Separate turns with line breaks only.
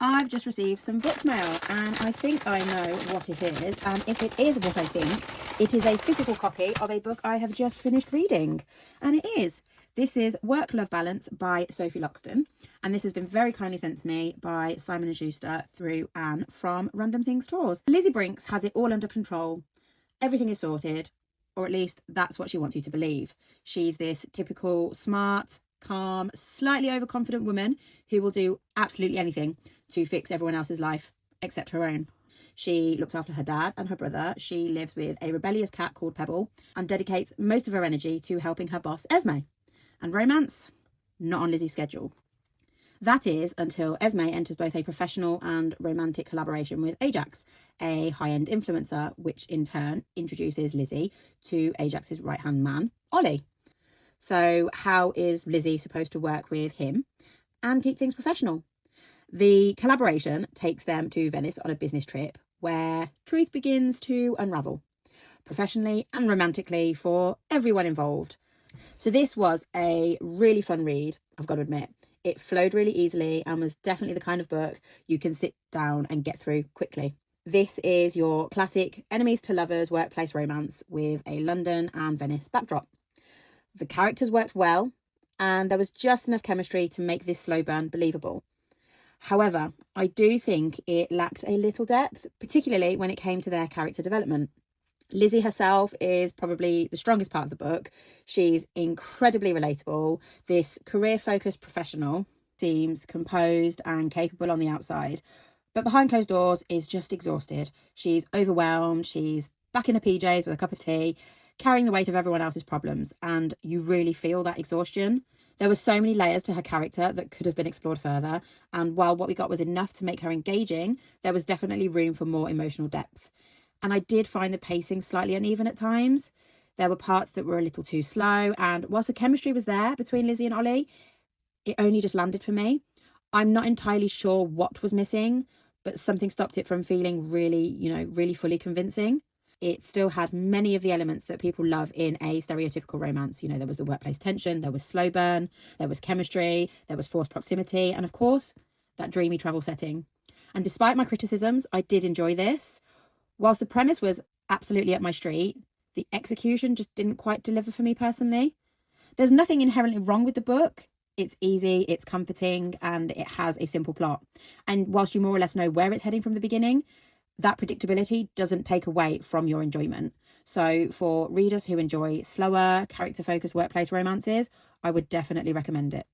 I've just received some book mail and I think I know what it is. And if it is what I think, it is a physical copy of a book I have just finished reading. And it is. This is Work-Love Balance by Sophie Loxton. And this has been very kindly sent to me by Simon & Schuster through Anne from Random Things Tours. Lizzie Brinks has it all under control. Everything is sorted, or at least that's what she wants you to believe. She's this typical smart, calm, slightly overconfident woman who will do absolutely anything to fix everyone else's life except her own. She looks after her dad and her brother. She lives with a rebellious cat called Pebble and dedicates most of her energy to helping her boss Esme. And romance? Not on Lizzie's schedule. That is until Esme enters both a professional and romantic collaboration with Ajax, a high-end influencer, which in turn introduces Lizzie to Ajax's right-hand man, Ollie. So how is Lizzie supposed to work with him and keep things professional? The collaboration takes them to Venice on a business trip where truth begins to unravel, professionally and romantically for everyone involved. So this was a really fun read, I've got to admit. It flowed really easily and was definitely the kind of book you can sit down and get through quickly. This is your classic enemies to lovers workplace romance with a London and Venice backdrop. The characters worked well and there was just enough chemistry to make this slow burn believable. However, I do think it lacked a little depth, particularly when it came to their character development. Lizzie herself is probably the strongest part of the book. She's incredibly relatable. This career-focused professional seems composed and capable on the outside, but behind closed doors is just exhausted. She's overwhelmed. She's back in her PJs with a cup of tea, carrying the weight of everyone else's problems, and you really feel that exhaustion. There were so many layers to her character that could have been explored further, and while what we got was enough to make her engaging, there was definitely room for more emotional depth. And I did find the pacing slightly uneven at times. There were parts that were a little too slow, and whilst the chemistry was there between Lizzie and Ollie, it only just landed for me. I'm not entirely sure what was missing, but something stopped it from feeling really fully convincing. It still had many of the elements that people love in a stereotypical romance. There was the workplace tension, there was slow burn, there was chemistry, there was forced proximity, and of course, that dreamy travel setting. And despite my criticisms, I did enjoy this. Whilst the premise was absolutely up my street, the execution just didn't quite deliver for me personally. There's nothing inherently wrong with the book. It's easy, it's comforting, and it has a simple plot. And whilst you more or less know where it's heading from the beginning, that predictability doesn't take away from your enjoyment. So for readers who enjoy slower, character-focused workplace romances, I would definitely recommend it.